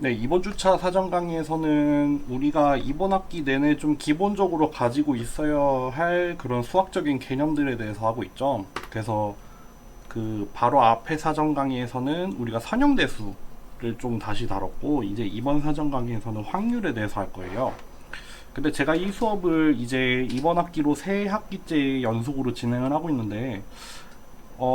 네, 이번 주차 사전 강의에서는 우리가 이번 학기 내내 좀 기본적으로 가지고 있어야 할 그런 수학적인 개념들에 대해서 하고 있죠. 그래서 그 바로 앞에 사전 강의에서는 우리가 선형대수를 좀 다시 다뤘고, 이제 이번 사전 강의에서는 확률에 대해서 할 거예요. 근데 제가 이 수업을 이제 이번 학기로 세 학기째 연속으로 진행을 하고 있는데,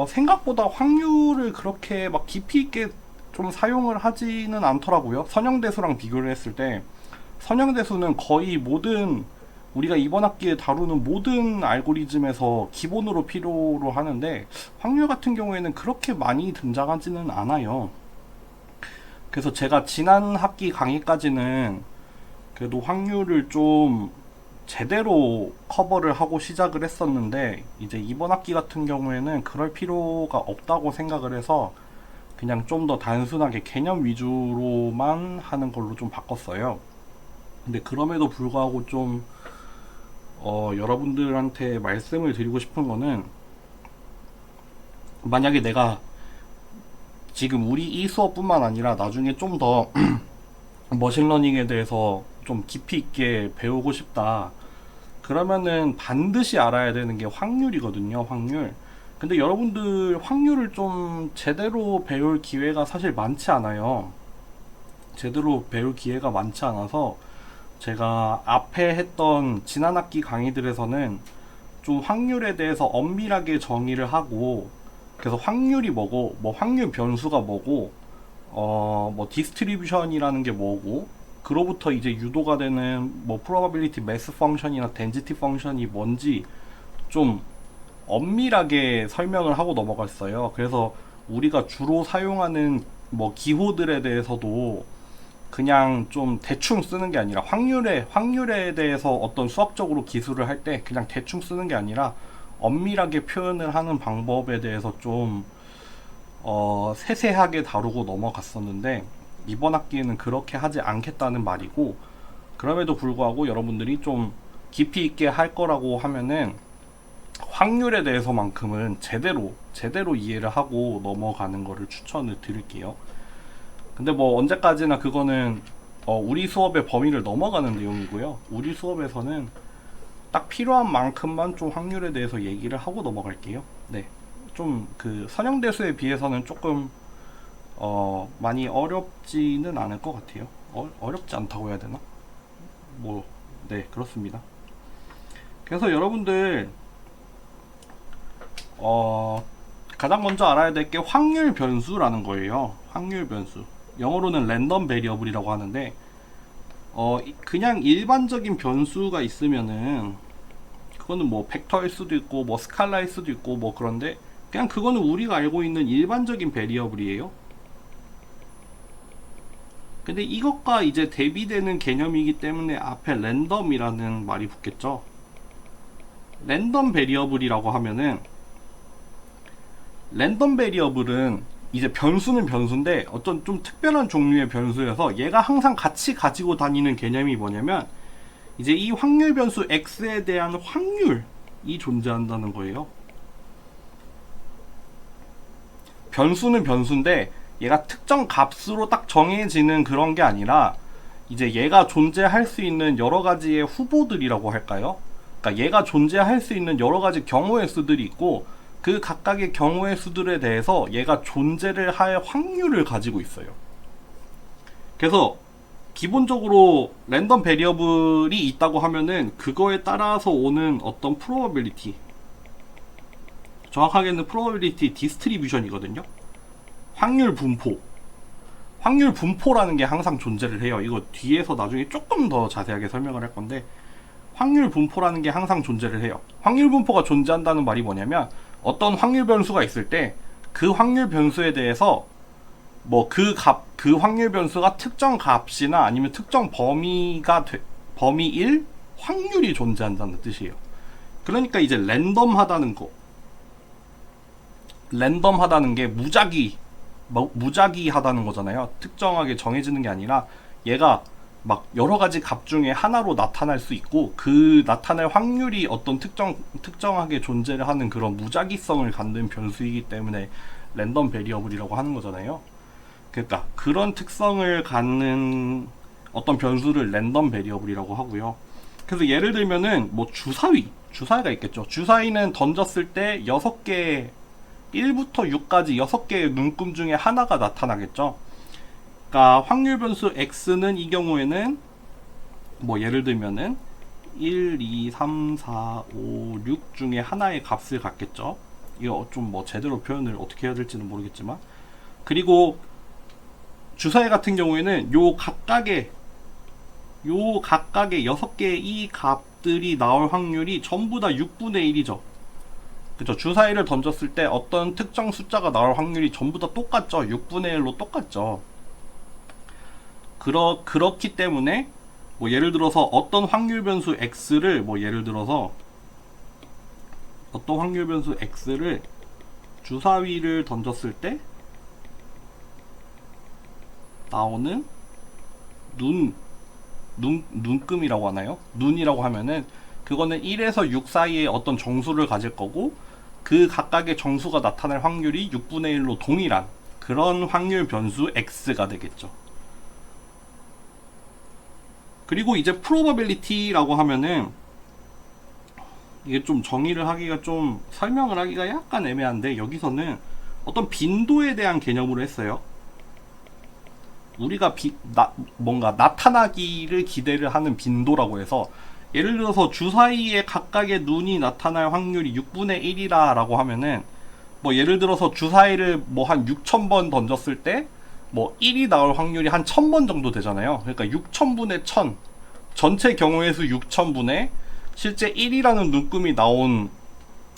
생각보다 확률을 그렇게 막 깊이 있게 좀 사용을 하지는 않더라고요. 선형대수랑 비교를 했을 때 선형대수는 거의 모든 우리가 이번 학기에 다루는 모든 알고리즘에서 기본으로 필요로 하는데, 확률 같은 경우에는 그렇게 많이 등장하지는 않아요. 그래서 제가 지난 학기 강의까지는 그래도 확률을 좀 제대로 커버를 하고 시작을 했었는데, 이제 이번 학기 같은 경우에는 그럴 필요가 없다고 생각을 해서 그냥 좀 더 단순하게 개념 위주로만 하는 걸로 좀 바꿨어요. 근데 그럼에도 불구하고 좀 여러분들한테 말씀을 드리고 싶은 거는, 만약에 내가 지금 우리 이 수업뿐만 아니라 나중에 좀 더 머신러닝에 대해서 좀 깊이 있게 배우고 싶다, 그러면은 반드시 알아야 되는 게 확률이거든요. 확률. 근데 여러분들 확률을 좀 제대로 배울 기회가 사실 많지 않아요. 제대로 배울 기회가 많지 않아서 제가 앞에 했던 지난 학기 강의들에서는 좀 확률에 대해서 엄밀하게 정의를 하고, 그래서 확률이 뭐고, 뭐 확률 변수가 뭐고, 뭐 디스트리뷰션이라는 게 뭐고, 그로부터 이제 유도가 되는 뭐 probability mass 펑션이나 density 펑션이 뭔지 좀 엄밀하게 설명을 하고 넘어갔어요. 그래서 우리가 주로 사용하는 뭐 기호들에 대해서도 그냥 좀 대충 쓰는 게 아니라, 확률에 대해서 어떤 수학적으로 기술을 할 때 그냥 대충 쓰는 게 아니라 엄밀하게 표현을 하는 방법에 대해서 좀 세세하게 다루고 넘어갔었는데, 이번 학기에는 그렇게 하지 않겠다는 말이고, 그럼에도 불구하고 여러분들이 좀 깊이 있게 할 거라고 하면은 확률에 대해서만큼은 제대로 이해를 하고 넘어가는 거를 추천을 드릴게요. 근데 뭐 언제까지나 그거는 우리 수업의 범위를 넘어가는 내용이고요. 우리 수업에서는 딱 필요한 만큼만 좀 확률에 대해서 얘기를 하고 넘어갈게요. 네. 좀 그 선형대수에 비해서는 조금 많이 어렵지는 않을 것 같아요. 어렵지 않다고 해야 되나? 뭐, 네, 그렇습니다. 그래서 여러분들 어, 가장 먼저 알아야 될 게 확률 변수라는 거예요. 확률 변수. 영어로는 랜덤 베리어블이라고 하는데, 그냥 일반적인 변수가 있으면은 그거는 뭐 벡터일 수도 있고 뭐 스칼라일 수도 있고 뭐 그런데, 그냥 그거는 우리가 알고 있는 일반적인 베리어블이에요. 근데 이것과 이제 대비되는 개념이기 때문에 앞에 랜덤이라는 말이 붙겠죠. 랜덤 베리어블이라고 하면은, 랜덤 베리어블은 이제 변수는 변수인데 어떤 좀 특별한 종류의 변수여서 얘가 항상 같이 가지고 다니는 개념이 뭐냐면, 이제 이 확률 변수 x에 대한 확률이 존재한다는 거예요. 변수는 변수인데 얘가 특정 값으로 딱 정해지는 그런 게 아니라, 이제 얘가 존재할 수 있는 여러 가지의 후보들이라고 할까요? 그러니까 얘가 존재할 수 있는 여러 가지 경우의 수들이 있고, 그 각각의 경우의 수들에 대해서 얘가 존재를 할 확률을 가지고 있어요. 그래서 기본적으로 랜덤 베리어블이 있다고 하면은 그거에 따라서 오는 어떤 프로버빌리티, 정확하게는 프로버빌리티 디스트리뷰션이거든요. 확률 분포. 확률 분포라는 게 항상 존재를 해요. 이거 뒤에서 나중에 조금 더 자세하게 설명을 할 건데, 확률 분포라는 게 항상 존재를 해요. 확률 분포가 존재한다는 말이 뭐냐면, 어떤 확률 변수가 있을 때 그 확률 변수에 대해서 뭐 그 확률 변수가 특정 값이나 아니면 특정 범위일 확률이 존재한다는 뜻이에요. 그러니까 이제 랜덤하다는 게 무작위하다는 거잖아요. 특정하게 정해지는 게 아니라 얘가 막 여러 가지 값 중에 하나로 나타날 수 있고, 그 나타날 확률이 어떤 특정하게 존재를 하는 그런 무작위성을 갖는 변수이기 때문에 랜덤 베리어블이라고 하는 거잖아요. 그러니까 그런 특성을 갖는 어떤 변수를 랜덤 베리어블이라고 하고요. 그래서 예를 들면은 뭐 주사위가 있겠죠. 주사위는 던졌을 때 6개 1부터 6까지 6개의 눈금 중에 하나가 나타나겠죠. 그러니까 확률 변수 x는 이 경우에는 뭐 예를 들면은 1, 2, 3, 4, 5, 6 중에 하나의 값을 갖겠죠. 이거 좀 뭐 제대로 표현을 어떻게 해야 될지는 모르겠지만, 그리고 주사위 같은 경우에는 요 각각의 6개의 이 값들이 나올 확률이 전부 다 6분의 1이죠. 그죠? 주사위를 던졌을 때 어떤 특정 숫자가 나올 확률이 전부 다 똑같죠. 6분의 1로 똑같죠. 그렇기 때문에 뭐 예를 들어서 어떤 확률 변수 x를 주사위를 던졌을 때 나오는 눈금이라고 하나요? 눈이라고 하면은 그거는 1에서 6 사이에 어떤 정수를 가질 거고, 그 각각의 정수가 나타날 확률이 6분의 1로 동일한 그런 확률 변수 x가 되겠죠. 그리고 이제 probability라고 하면은 이게 좀 정의를 하기가 좀 설명을 하기가 약간 애매한데, 여기서는 어떤 빈도에 대한 개념으로 했어요. 우리가 뭔가 나타나기를 기대를 하는 빈도라고 해서, 예를 들어서 주사위에 각각의 눈이 나타날 확률이 6분의 1이라 라고 하면은, 뭐 예를 들어서 주사위를 뭐 한 6,000번 던졌을 때 뭐 1이 나올 확률이 한 1000번 정도 되잖아요. 그러니까 6000분의 1000, 전체 경우의 수 6000분의 실제 1이라는 눈금이 나온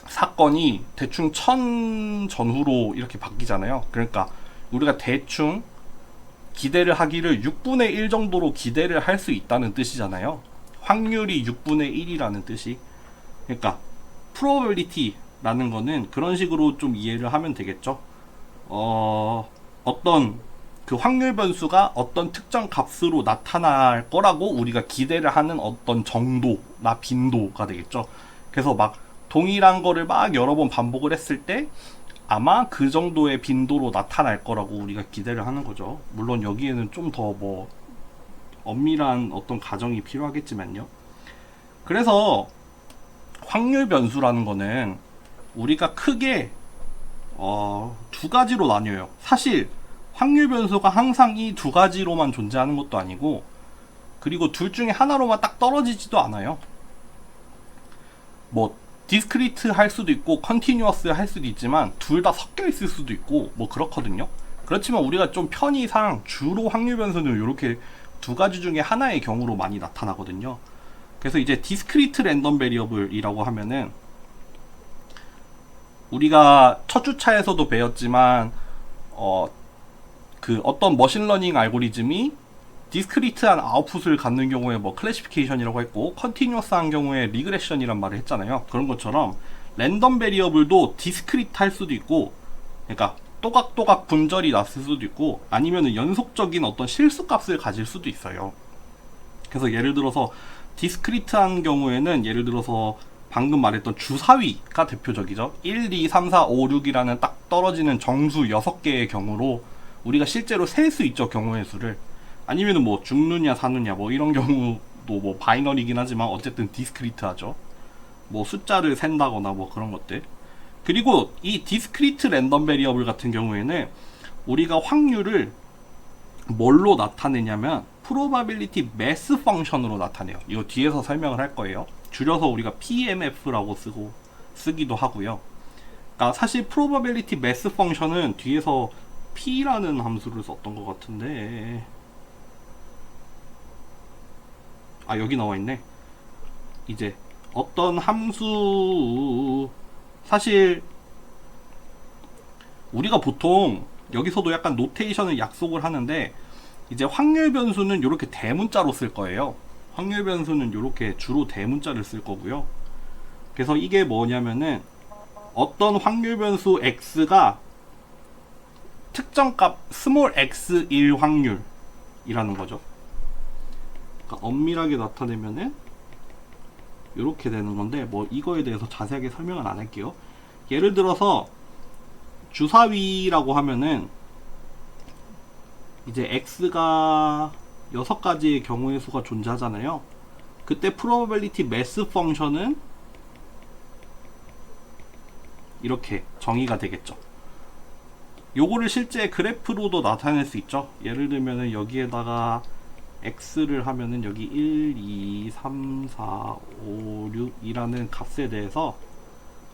사건이 대충 1000 전후로 이렇게 바뀌잖아요. 그러니까 우리가 대충 기대를 하기를 6분의 1 정도로 기대를 할 수 있다는 뜻이잖아요. 확률이 6분의 1이라는 뜻이. 그러니까 probability라는 거는 그런 식으로 좀 이해를 하면 되겠죠. 어떤 그 확률 변수가 어떤 특정 값으로 나타날 거라고 우리가 기대를 하는 어떤 정도나 빈도가 되겠죠. 그래서 막 동일한 거를 막 여러 번 반복을 했을 때 아마 그 정도의 빈도로 나타날 거라고 우리가 기대를 하는 거죠. 물론 여기에는 좀 더 뭐 엄밀한 어떤 가정이 필요하겠지만요. 그래서 확률 변수라는 거는 우리가 크게 두 가지로 나뉘어요. 사실 확률 변수가 항상 이 두 가지로만 존재하는 것도 아니고, 그리고 둘 중에 하나로만 딱 떨어지지도 않아요. 뭐 디스크리트 할 수도 있고 컨티뉴어스 할 수도 있지만 둘 다 섞여 있을 수도 있고 뭐 그렇거든요. 그렇지만 우리가 좀 편의상 주로 확률 변수는 이렇게 두 가지 중에 하나의 경우로 많이 나타나거든요. 그래서 이제 디스크리트 랜덤 베리어블이라고 하면은 우리가 첫 주차에서도 배웠지만 그 어떤 머신러닝 알고리즘이 디스크리트한 아웃풋을 갖는 경우에 뭐 클래시피케이션이라고 했고, 컨티뉴어스한 경우에 리그레션이란 말을 했잖아요. 그런 것처럼 랜덤 베리어블도 디스크리트 할 수도 있고, 그러니까 또각또각 분절이 났을 수도 있고, 아니면 연속적인 어떤 실수값을 가질 수도 있어요. 그래서 예를 들어서 디스크리트한 경우에는 예를 들어서 방금 말했던 주사위가 대표적이죠. 1, 2, 3, 4, 5, 6이라는 딱 떨어지는 정수 6개의 경우로 우리가 실제로 셀 수 있죠, 경우의 수를. 아니면은 뭐 죽느냐 사느냐 뭐 이런 경우도 뭐 바이너리긴 하지만 어쨌든 디스크리트하죠. 뭐 숫자를 센다거나 뭐 그런 것들. 그리고 이 디스크리트 랜덤 베리어블 같은 경우에는 우리가 확률을 뭘로 나타내냐면 probability mass 펑션으로 나타내요. 이거 뒤에서 설명을 할 거예요. 줄여서 우리가 PMF라고 쓰기도 하고요. 그러니까 사실 probability mass 펑션은 뒤에서 P라는 함수를 썼던 것 같은데, 여기 나와 있네. 이제 어떤 함수, 사실 우리가 보통 여기서도 약간 노테이션을 약속을 하는데, 이제 확률 변수는 이렇게 대문자로 쓸 거예요. 확률 변수는 이렇게 주로 대문자를 쓸 거고요. 그래서 이게 뭐냐면은 어떤 확률 변수 x가 특정 값 스몰 x일 확률이라는 거죠. 그러니까 엄밀하게 나타내면은 이렇게 되는 건데, 뭐 이거에 대해서 자세하게 설명은 안 할게요. 예를 들어서 주사위라고 하면은 이제 x가 6가지의 경우의 수가 존재하잖아요. 그때 probability mass 펑션은 이렇게 정의가 되겠죠. 요거를 실제 그래프로도 나타낼 수 있죠. 예를 들면은 여기에다가 x를 하면은 여기 1, 2, 3, 4, 5, 6이라는 값에 대해서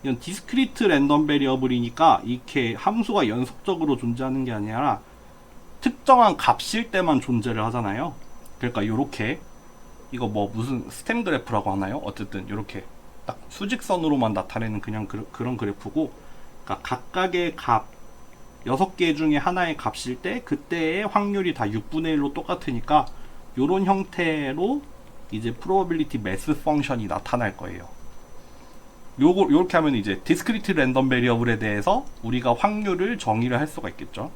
이건 디스크리트 랜덤 베리어블이니까 이렇게 함수가 연속적으로 존재하는 게 아니라 특정한 값일 때만 존재를 하잖아요. 그러니까 요렇게 이거 뭐 무슨 스템 그래프라고 하나요? 어쨌든 요렇게 딱 수직선으로만 나타내는 그냥 그런 그래프고, 그러니까 각각의 값 6개 중에 하나의 값일 때 그때의 확률이 다 6분의 1로 똑같으니까 요런 형태로 이제 probability mass 펑션이 나타날 거예요. 요렇게 하면 이제 discrete random variable에 대해서 우리가 확률을 정의를 할 수가 있겠죠.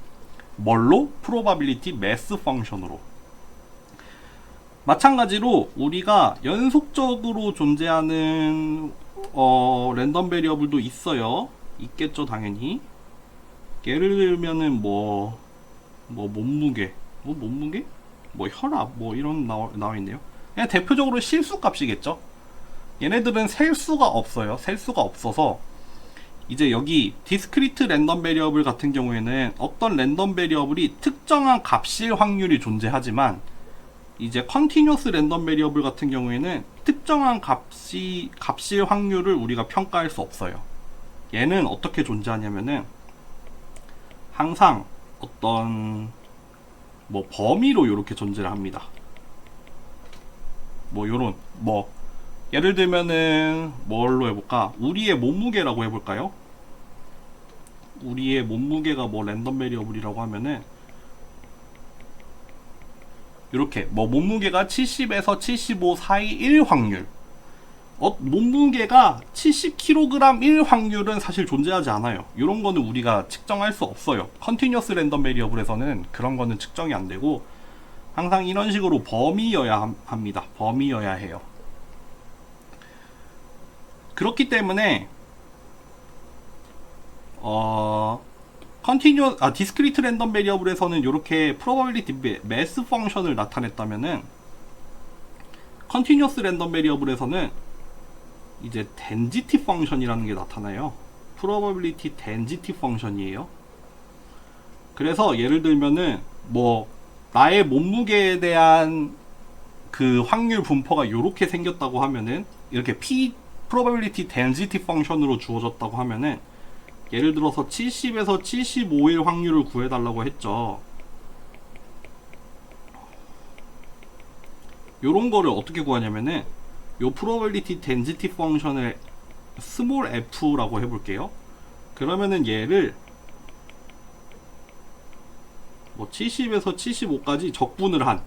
뭘로? probability mass 펑션으로. 마찬가지로 우리가 연속적으로 존재하는 랜덤 베리어블도 있겠죠, 당연히. 예를 들면은 몸무게, 혈압, 이런 나와 있네요. 그냥 대표적으로 실수 값이겠죠. 얘네들은 셀 수가 없어요. 셀 수가 없어서 이제 여기 디스크리트 랜덤 베리어블 같은 경우에는 어떤 랜덤 베리어블이 특정한 값일 확률이 존재하지만, 이제 컨티뉴어스 랜덤 베리어블 같은 경우에는 특정한 값일 확률을 우리가 평가할 수 없어요. 얘는 어떻게 존재하냐면은 항상 어떤 범위로 이렇게 존재를 합니다. 예를 들면은 뭘로 해볼까? 우리의 몸무게라고 해볼까요? 우리의 몸무게가 랜덤 베리어블이라고 하면은 이렇게 몸무게가 70에서 75 사이일 확률, 몸무게가 70kg일 확률은 사실 존재하지 않아요. 이런 거는 우리가 측정할 수 없어요. 컨티뉴어스 랜덤 베리어블에서는 그런 거는 측정이 안 되고 항상 이런 식으로 범위여야 합니다. 범위여야 해요. 그렇기 때문에 디스크리트 랜덤 베리어블에서는 이렇게 probability mass 펑션을 나타냈다면은 컨티뉴어스 랜덤 베리어블에서는 이제 density 펑션이라는 게 나타나요. probability density 펑션이에요. 그래서 예를 들면은 나의 몸무게에 대한 그 확률 분포가 이렇게 생겼다고 하면은, 이렇게 probability density 펑션으로 주어졌다고 하면은, 예를 들어서 70에서 75일 확률을 구해달라고 했죠. 요런 거를 어떻게 구하냐면은 요 probability density 펑션을 small f라고 해볼게요. 그러면은 얘를 70에서 75까지 적분을 한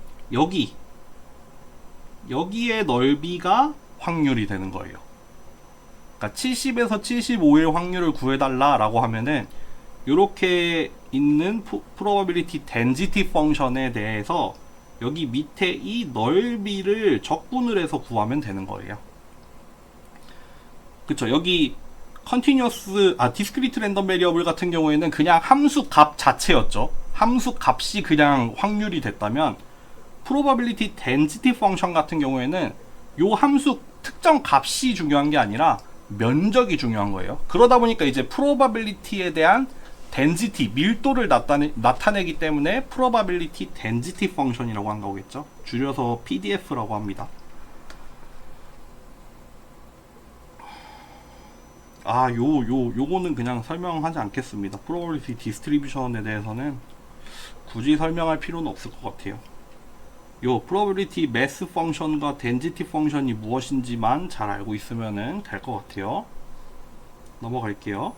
여기의 넓이가 확률이 되는 거예요. 그러니까 70에서 75일 확률을 구해달라 라고 하면은 이렇게 있는 probability density 펑션에 대해서 여기 밑에 이 넓이를 적분을 해서 구하면 되는 거예요. 그쵸? 여기 discrete random variable 같은 경우에는 그냥 함수 값 자체였죠. 함수 값이 그냥 확률이 됐다면, probability density 펑션 같은 경우에는 요 함수 특정 값이 중요한 게 아니라 면적이 중요한 거예요. 그러다 보니까 이제 probability에 대한 density, 밀도를 나타내기 때문에 probability density 펑션이라고 한 거겠죠. 줄여서 PDF라고 합니다. 요거는 그냥 설명하지 않겠습니다. probability distribution에 대해서는 굳이 설명할 필요는 없을 것 같아요. 요 probability mass 펑션과 density 펑션이 무엇인지만 잘 알고 있으면 될 것 같아요. 넘어갈게요.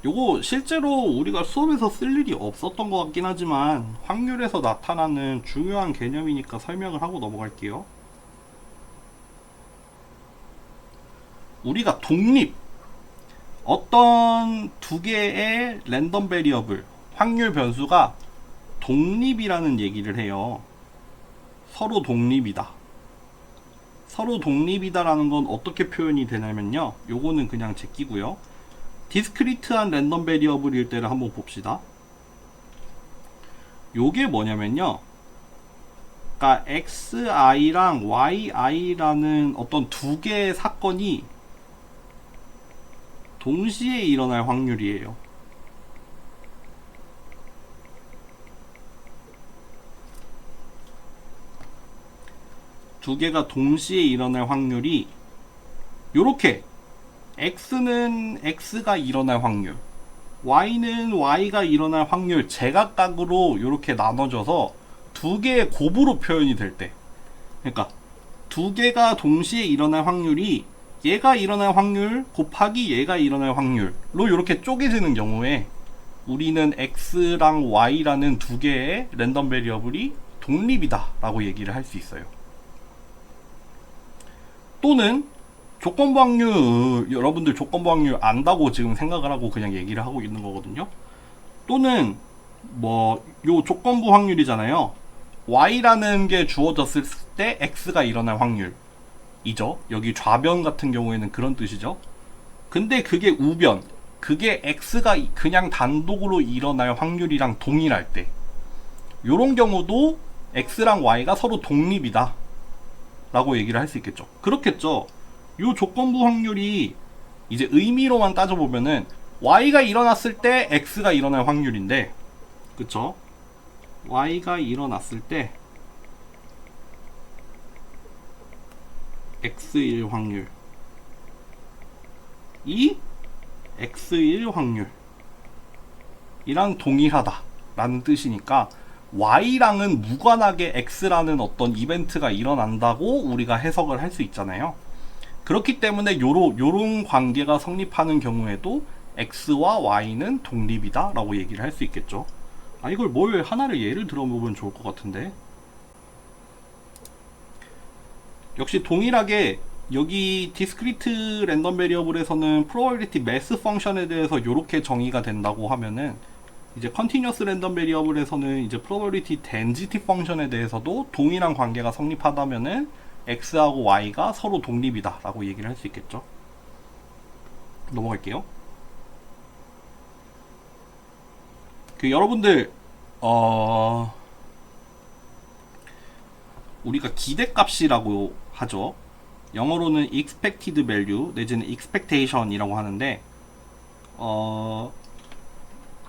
요거 실제로 우리가 수업에서 쓸 일이 없었던 것 같긴 하지만 확률에서 나타나는 중요한 개념이니까 설명을 하고 넘어갈게요. 우리가 어떤 두 개의 랜덤 베리어블, 확률 변수가 독립이라는 얘기를 해요. 서로 독립이다. 서로 독립이다라는 건 어떻게 표현이 되냐면요. 요거는 그냥 제끼고요. 디스크리트한 랜덤 베리어블일 때를 한번 봅시다. 요게 뭐냐면요, 그러니까 xi랑 yi라는 어떤 두 개의 사건이 동시에 일어날 확률이에요. 두 개가 동시에 일어날 확률이 요렇게, x는 x가 일어날 확률, y는 y가 일어날 확률 제각각으로 이렇게 나눠져서 두 개의 곱으로 표현이 될 때, 그러니까 두 개가 동시에 일어날 확률이 얘가 일어날 확률 곱하기 얘가 일어날 확률로 이렇게 쪼개지는 경우에 우리는 x랑 y라는 두 개의 랜덤 베리어블이 독립이다 라고 얘기를 할 수 있어요. 또는 조건부 확률, 여러분들 조건부 확률 안다고 지금 생각을 하고 그냥 얘기를 하고 있는 거거든요. 또는 뭐 요 조건부 확률이잖아요. y라는 게 주어졌을 때 x가 일어날 확률이죠. 여기 좌변 같은 경우에는 그런 뜻이죠. 근데 그게 우변, 그게 x가 그냥 단독으로 일어날 확률이랑 동일할 때, 요런 경우도 x랑 y가 서로 독립이다 라고 얘기를 할 수 있겠죠. 그렇겠죠. 요 조건부 확률이 이제 의미로만 따져보면은 y가 일어났을 때 x가 일어날 확률인데, 그쵸? y가 일어났을 때 x일 확률, 이 x일 확률이랑 동일하다 라는 뜻이니까 y랑은 무관하게 x라는 어떤 이벤트가 일어난다고 우리가 해석을 할 수 있잖아요. 그렇기 때문에 요런 관계가 성립하는 경우에도 x와 y는 독립이다 라고 얘기를 할 수 있겠죠. 아, 이걸 뭘 하나를 예를 들어보면 좋을 것 같은데, 역시 동일하게 여기 디스크리트 랜덤 베리어블에서는 프로바빌리티 매스 펑션에 대해서 이렇게 정의가 된다고 하면은, 이제 컨티뉴어스 랜덤 베리어블에서는 이제 프로바빌리티 덴시티 펑션에 대해서도 동일한 관계가 성립하다면은 x하고 y가 서로 독립이다 라고 얘기를 할 수 있겠죠. 넘어갈게요. 여러분들 우리가 기대값이라고 하죠. 영어로는 expected value 내지는 expectation이라고 하는데,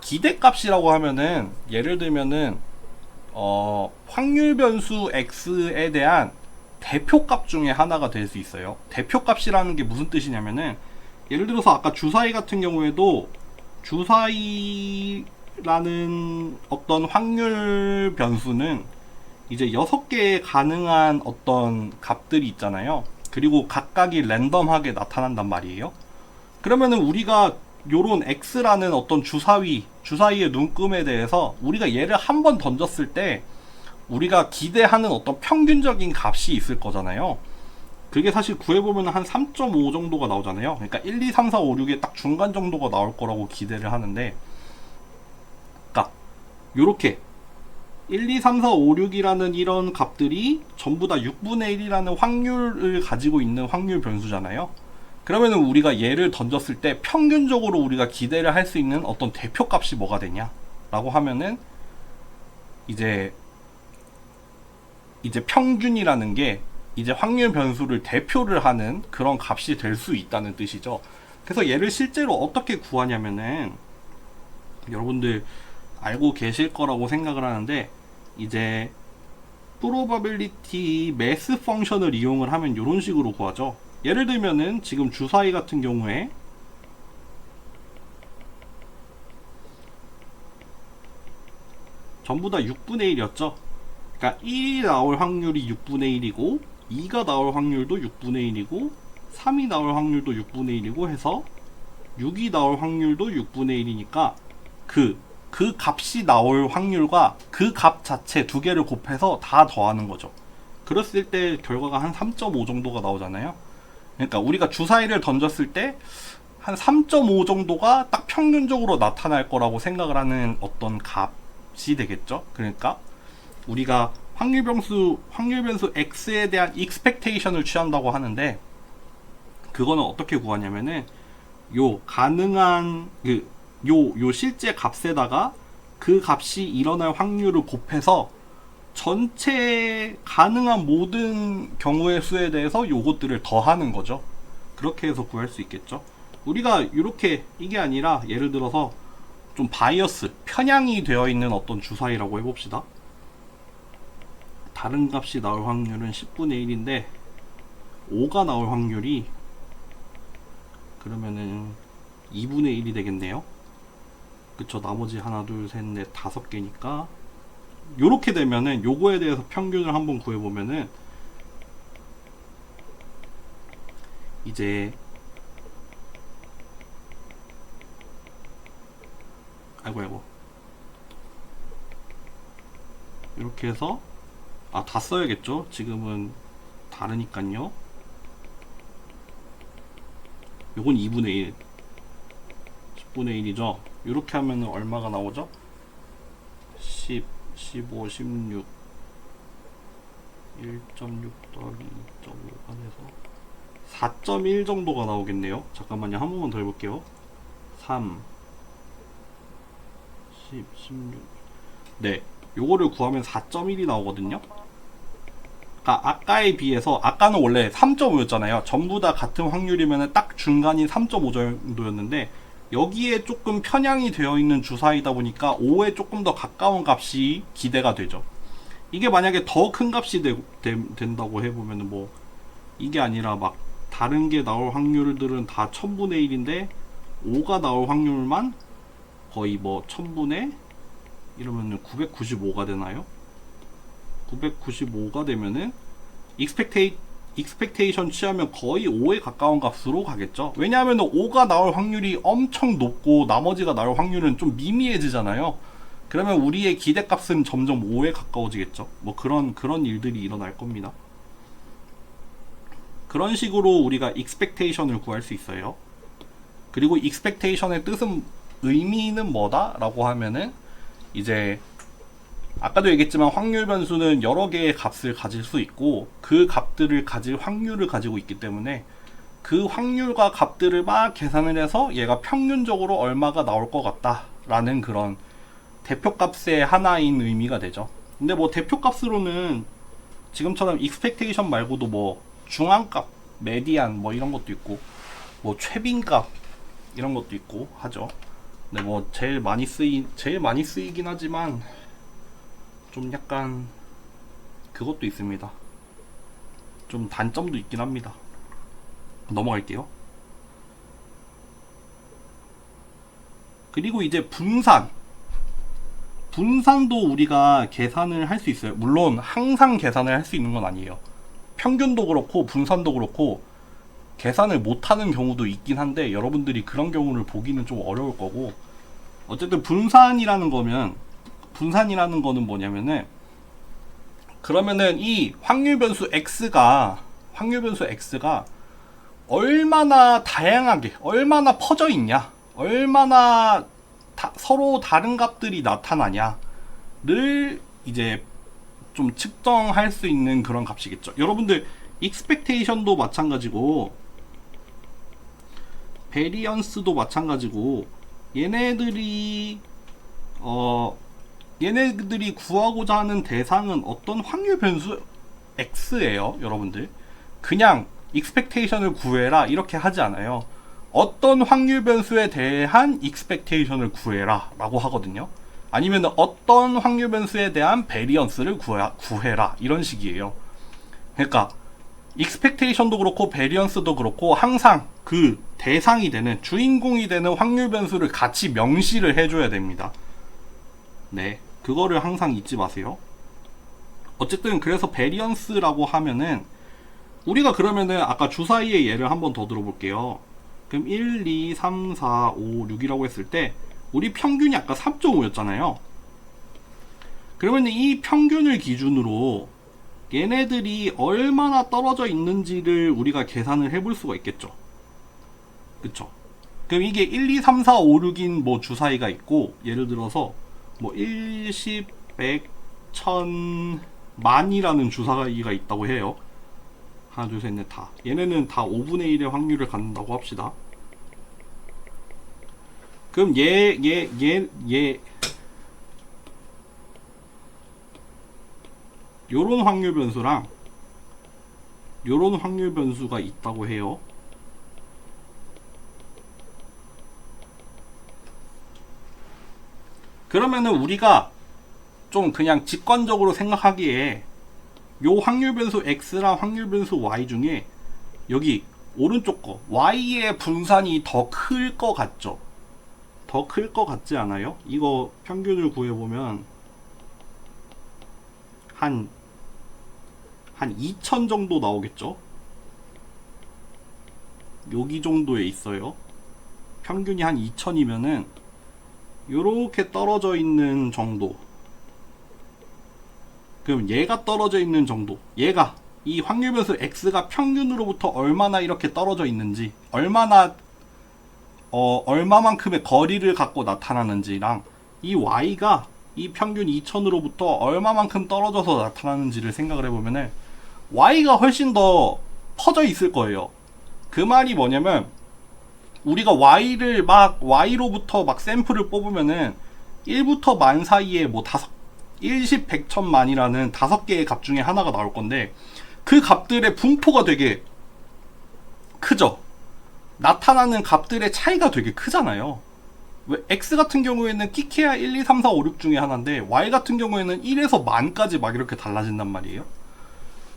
기대값이라고 하면은 예를 들면은 확률 변수 x에 대한 대표값 중에 하나가 될 수 있어요. 대표값이라는 게 무슨 뜻이냐면은, 예를 들어서 아까 주사위 같은 경우에도 주사위라는 어떤 확률 변수는 이제 6개의 가능한 어떤 값들이 있잖아요. 그리고 각각이 랜덤하게 나타난단 말이에요. 그러면은 우리가 요런 x라는 어떤 주사위의 눈금에 대해서 우리가 얘를 한 번 던졌을 때 우리가 기대하는 어떤 평균적인 값이 있을 거잖아요. 그게 사실 구해보면 한 3.5 정도가 나오잖아요. 그러니까 1, 2, 3, 4, 5, 6의 딱 중간 정도가 나올 거라고 기대를 하는데, 그러니까 요렇게 1, 2, 3, 4, 5, 6이라는 이런 값들이 전부 다 6분의 1이라는 확률을 가지고 있는 확률 변수잖아요. 그러면은 우리가 얘를 던졌을 때 평균적으로 우리가 기대를 할 수 있는 어떤 대표값이 뭐가 되냐 라고 하면은, 이제 평균이라는 게 이제 확률 변수를 대표를 하는 그런 값이 될 수 있다는 뜻이죠. 그래서 얘를 실제로 어떻게 구하냐면은, 여러분들 알고 계실 거라고 생각을 하는데, 이제 프로바빌리티 매스 펑션을 이용을 하면 이런 식으로 구하죠. 예를 들면은 지금 주사위 같은 경우에 전부 다 6분의 1이었죠. 그러니까 1이 나올 확률이 6분의 1이고 2가 나올 확률도 6분의 1이고 3이 나올 확률도 6분의 1이고 해서 6이 나올 확률도 6분의 1이니까 그 값이 나올 확률과 그 값 자체 두 개를 곱해서 다 더하는 거죠. 그랬을 때 결과가 한 3.5 정도가 나오잖아요. 그러니까 우리가 주사위를 던졌을 때 한 3.5 정도가 딱 평균적으로 나타날 거라고 생각을 하는 어떤 값이 되겠죠. 그러니까 우리가 확률 변수 x에 대한 expectation을 취한다고 하는데, 그거는 어떻게 구하냐면은 요 가능한 요 실제 값에다가 그 값이 일어날 확률을 곱해서 전체 가능한 모든 경우의 수에 대해서 요것들을 더하는 거죠. 그렇게 해서 구할 수 있겠죠. 우리가 이렇게 이게 아니라 예를 들어서 좀 바이어스, 편향이 되어 있는 어떤 주사위라고 해봅시다. 다른 값이 나올 확률은 10분의 1인데 5가 나올 확률이 그러면은 2분의 1이 되겠네요. 그쵸. 나머지 하나 둘 셋 넷 5개니까 요렇게 되면은 요거에 대해서 평균을 한번 구해보면은 이제 아이고 이렇게 해서 다 써야겠죠. 지금은 다르니깐요. 요건 2분의 1 10분의 1이죠. 이렇게 하면 얼마가 나오죠? 10, 15, 16 1.6 더하기 2.5가 돼서 4.1 정도가 나오겠네요. 잠깐만요. 한 번만 더 해볼게요. 3 10, 16 네, 요거를 구하면 4.1이 나오거든요. 아까에 비해서 아까는 원래 3.5였잖아요. 전부 다 같은 확률이면 딱 중간인 3.5 정도였는데 여기에 조금 편향이 되어 있는 주사이다 보니까 5에 조금 더 가까운 값이 기대가 되죠. 이게 만약에 더 큰 값이 된다고 해보면 뭐 이게 아니라 막 다른 게 나올 확률들은 다 1000분의 1인데 5가 나올 확률만 거의 뭐 1000분의 이러면 995가 되나요? 995가 되면은 익스펙테이션 취하면 거의 5에 가까운 값으로 가겠죠. 왜냐하면 5가 나올 확률이 엄청 높고 나머지가 나올 확률은 좀 미미해지잖아요. 그러면 우리의 기대값은 점점 5에 가까워지겠죠. 뭐 그런 일들이 일어날 겁니다. 그런 식으로 우리가 익스펙테이션을 구할 수 있어요. 그리고 익스펙테이션의 뜻은 의미는 뭐다? 라고 하면은 이제 아까도 얘기했지만 확률 변수는 여러 개의 값을 가질 수 있고 그 값들을 가질 확률을 가지고 있기 때문에 그 확률과 값들을 막 계산을 해서 얘가 평균적으로 얼마가 나올 것 같다 라는 그런 대표값의 하나인 의미가 되죠. 근데 뭐 대표값으로는 지금처럼 익스펙테이션 말고도 뭐 중앙값, 메디안 뭐 이런 것도 있고 뭐 최빈값 이런 것도 있고 하죠. 근데 뭐 제일 많이 쓰이긴 하지만 좀 약간 그것도 있습니다. 좀 단점도 있긴 합니다. 넘어갈게요. 그리고 이제 분산도 우리가 계산을 할 수 있어요. 물론 항상 계산을 할 수 있는 건 아니에요. 평균도 그렇고 분산도 그렇고 계산을 못하는 경우도 있긴 한데 여러분들이 그런 경우를 보기는 좀 어려울 거고 어쨌든 분산이라는 거는 뭐냐면은 그러면은 이 확률 변수 x가 얼마나 다양하게 얼마나 퍼져 있냐 얼마나 서로 다른 값들이 나타나냐를 이제 좀 측정할 수 있는 그런 값이겠죠. 여러분들 익스펙테이션도 마찬가지고 베리언스도 마찬가지고 얘네들이 구하고자 하는 대상은 어떤 확률 변수 x예요. 여러분들 그냥 익스펙테이션을 구해라 이렇게 하지 않아요. 어떤 확률 변수에 대한 익스펙테이션을 구해라 라고 하거든요. 아니면 어떤 확률 변수에 대한 베리언스를 구해라 이런 식이에요. 그러니까 익스펙테이션도 그렇고 베리언스도 그렇고 항상 그 대상이 되는 주인공이 되는 확률 변수를 같이 명시를 해줘야 됩니다. 네, 그거를 항상 잊지 마세요. 어쨌든 그래서 베리언스라고 하면은 우리가 그러면은 아까 주사위의 예를 한번 더 들어볼게요. 그럼 1, 2, 3, 4, 5, 6이라고 했을 때 우리 평균이 아까 3.5였잖아요. 그러면 이 평균을 기준으로 얘네들이 얼마나 떨어져 있는지를 우리가 계산을 해볼 수가 있겠죠. 그쵸? 그럼 이게 1, 2, 3, 4, 5, 6인 뭐 주사위가 있고 예를 들어서 뭐 1, 10, 100, 1000, 만이라는 주사위가 있다고 해요. 하나, 둘, 셋, 넷, 다. 얘네는 다 5분의 1의 확률을 갖는다고 합시다. 그럼 요런 확률 변수랑 요런 확률 변수가 있다고 해요. 그러면은 우리가 좀 그냥 직관적으로 생각하기에 요 확률 변수 x랑 확률 변수 y 중에 여기 오른쪽 거 y의 분산이 더 클 것 같죠? 더 클 것 같지 않아요? 이거 평균을 구해보면 한 2000 정도 나오겠죠? 여기 정도에 있어요. 평균이 한 2000이면은 요렇게 떨어져 있는 정도. 그럼 얘가 떨어져 있는 정도. 얘가 이 확률 변수 x가 평균으로부터 얼마나 이렇게 떨어져 있는지, 얼마만큼의 거리를 갖고 나타나는지랑 이 y가 이 평균 2000으로부터 얼마만큼 떨어져서 나타나는지를 생각을 해보면은 y가 훨씬 더 퍼져 있을 거예요. 그 말이 뭐냐면 우리가 y로부터 막 샘플을 뽑으면은 1부터 만 사이에 뭐 1, 10, 100, 1000만이라는 5개의 값 중에 하나가 나올 건데 그 값들의 분포가 되게 크죠. 나타나는 값들의 차이가 되게 크잖아요. 왜 x 같은 경우에는 끼케야 1, 2, 3, 4, 5, 6 중에 하나인데 y 같은 경우에는 1에서 만까지 막 이렇게 달라진단 말이에요.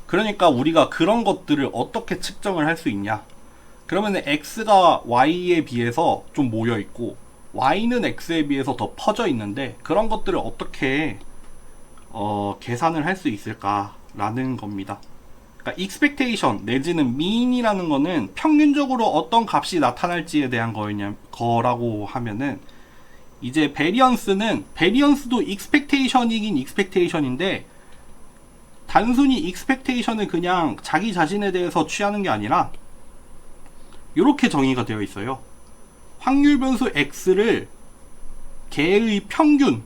그러니까 우리가 그런 것들을 어떻게 측정을 할 수 있냐? 그러면 x가 y에 비해서 좀 모여 있고 y는 x에 비해서 더 퍼져 있는데 그런 것들을 어떻게 계산을 할 수 있을까라는 겁니다. 그러니까 expectation 내지는 mean이라는 거는 평균적으로 어떤 값이 나타날지에 대한 거라고 하면은 이제 variance도 expectation이긴 expectation인데 단순히 expectation을 그냥 자기 자신에 대해서 취하는 게 아니라 이렇게 정의가 되어 있어요. 확률 변수 x를 개의 평균을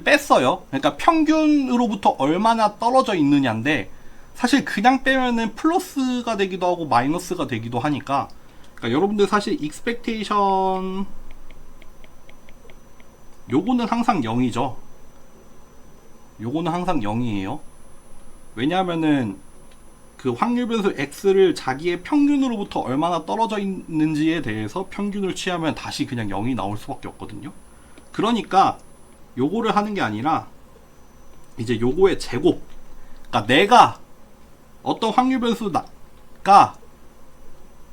뺐어요. 그러니까 평균으로부터 얼마나 떨어져 있느냐인데 사실 그냥 빼면은 플러스가 되기도 하고 마이너스가 되기도 하니까 그러니까 여러분들 사실 expectation 요거는 항상 0이죠. 요거는 항상 0이에요. 왜냐하면은 그 확률 변수 x를 자기의 평균으로부터 얼마나 떨어져 있는지에 대해서 평균을 취하면 다시 그냥 0이 나올 수밖에 없거든요. 그러니까 요거를 하는 게 아니라 이제 요거의 제곱, 그러니까 내가 어떤 확률 변수가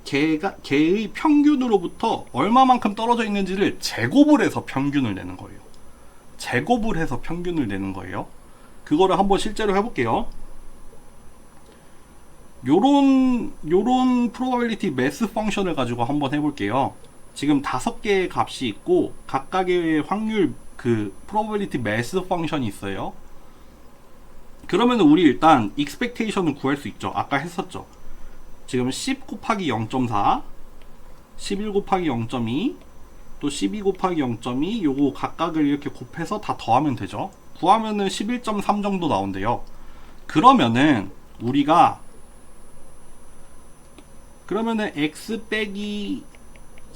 걔의 평균으로부터 얼마만큼 떨어져 있는지를 제곱을 해서 평균을 내는 거예요. 제곱을 해서 평균을 내는 거예요. 그거를 한번 실제로 해볼게요. 요런 probability mass 펑션을 가지고 한번 해볼게요. 지금 5개의 값이 있고 각각의 확률 probability mass 펑션이 있어요. 그러면 우리 일단 expectation을 구할 수 있죠. 아까 했었죠. 지금 10 곱하기 0.4, 11 곱하기 0.2, 또 12 곱하기 0.2 요거 각각을 이렇게 곱해서 다 더하면 되죠. 구하면은 11.3 정도 나온대요. 그러면은 우리가 x 빼기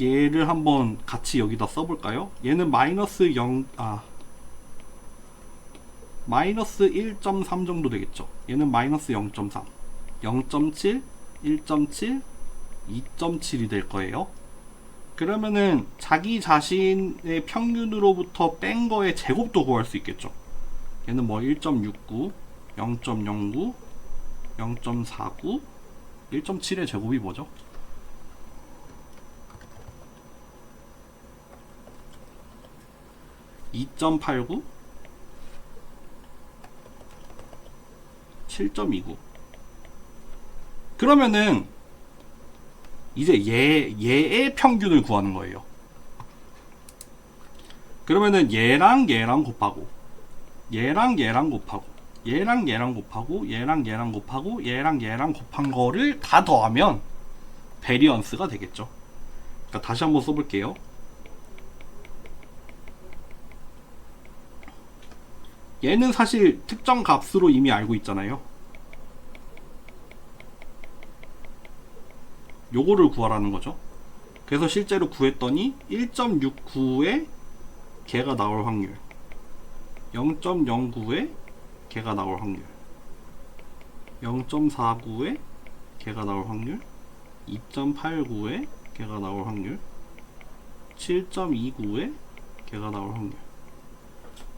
얘를 한번 같이 여기다 써볼까요? 얘는 마이너스 1.3 정도 되겠죠. 얘는 마이너스 0.3, 0.7, 1.7, 2.7이 될 거예요. 그러면은 자기 자신의 평균으로부터 뺀 거의 제곱도 구할 수 있겠죠. 얘는 뭐 1.69, 0.09, 0.49, 1.7의 제곱이 뭐죠? 2.89, 7.29. 그러면은 이제 얘의 평균을 구하는 거예요. 그러면은 얘랑 곱하고 얘랑 곱하고 얘랑 곱하고 얘랑 곱하고 얘랑 곱한 거를 다 더하면 베리언스가 되겠죠. 그러니까 다시 한번 써볼게요. 얘는 사실 특정 값으로 이미 알고 있잖아요. 요거를 구하라는 거죠. 그래서 실제로 구했더니 1.69에 걔가 나올 확률, 0.09에 걔가 나올 확률, 0.49에 걔가 나올 확률, 2.89에 걔가 나올 확률, 7.29에 걔가 나올 확률.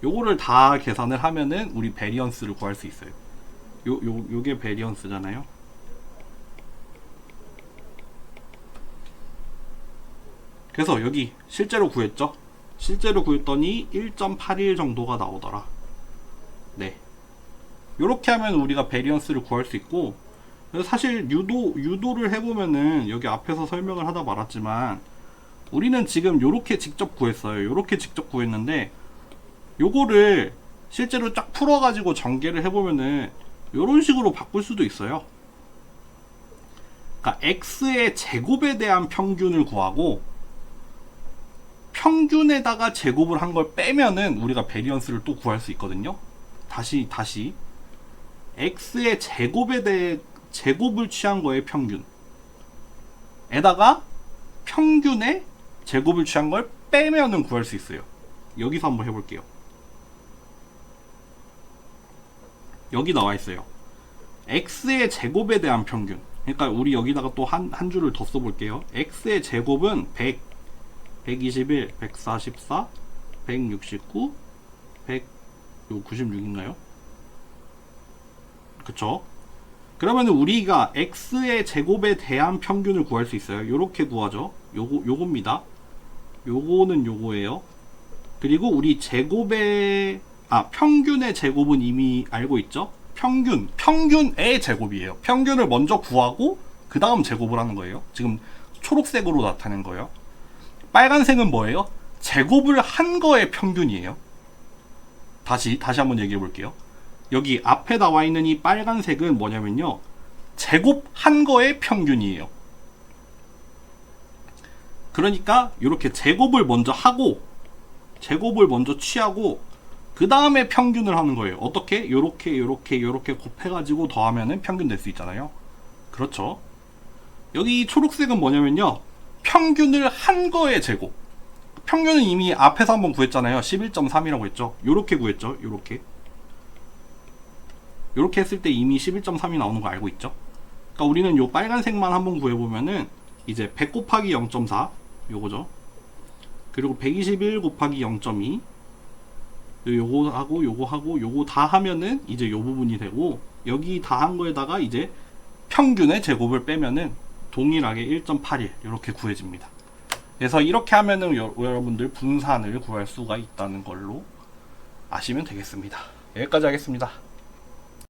요거를 다 계산을 하면은 우리 베리언스를 구할 수 있어요. 요게 베리언스잖아요. 그래서 여기 실제로 구했죠. 실제로 구했더니 1.81 정도가 나오더라. 네. 요렇게 하면 우리가 베리언스를 구할 수 있고, 사실 유도를 해보면은 여기 앞에서 설명을 하다 말았지만 우리는 지금 요렇게 직접 구했어요. 요렇게 직접 구했는데 요거를 실제로 쫙 풀어가지고 전개를 해보면은 요런 식으로 바꿀 수도 있어요. 그러니까 x의 제곱에 대한 평균을 구하고 평균에다가 제곱을 한 걸 빼면은 우리가 베리언스를 또 구할 수 있거든요. 다시 x의 제곱에 대해 제곱을 취한 거의 평균에다가 평균에 제곱을 취한 걸 빼면은 구할 수 있어요. 여기서 한번 해볼게요. 여기 나와 있어요. x의 제곱에 대한 평균. 그러니까 우리 여기다가 또 한 줄을 더 써볼게요. x의 제곱은 100, 121, 144, 169, 196인가요? 그쵸? 그러면 우리가 x의 제곱에 대한 평균을 구할 수 있어요. 요렇게 구하죠. 요겁니다. 요거는 요거예요. 그리고 우리 평균의 제곱은 이미 알고 있죠? 평균의 제곱이에요. 평균을 먼저 구하고 그 다음 제곱을 하는 거예요. 지금 초록색으로 나타낸 거예요. 빨간색은 뭐예요? 제곱을 한 거의 평균이에요. 다시 한번 얘기해 볼게요. 여기 앞에 나와 있는 이 빨간색은 뭐냐면요, 제곱한 거의 평균이에요. 그러니까 이렇게 제곱을 먼저 하고, 제곱을 먼저 취하고 그 다음에 평균을 하는 거예요. 어떻게? 요렇게 곱해가지고 더하면은 평균 낼 수 있잖아요. 그렇죠. 여기 초록색은 뭐냐면요, 평균을 한 거의 제곱. 평균은 이미 앞에서 한번 구했잖아요. 11.3이라고 했죠. 요렇게 구했죠. 요렇게 했을 때 이미 11.3이 나오는 거 알고 있죠. 그러니까 우리는 요 빨간색만 한번 구해보면은 이제 100 곱하기 0.4 요거죠. 그리고 121 곱하기 0.2 요거 다 하면은 이제 요 부분이 되고, 여기 다 한 거에다가 이제 평균의 제곱을 빼면은 동일하게 1.81 이렇게 구해집니다. 그래서 이렇게 하면은 여러분들 분산을 구할 수가 있다는 걸로 아시면 되겠습니다. 여기까지 하겠습니다.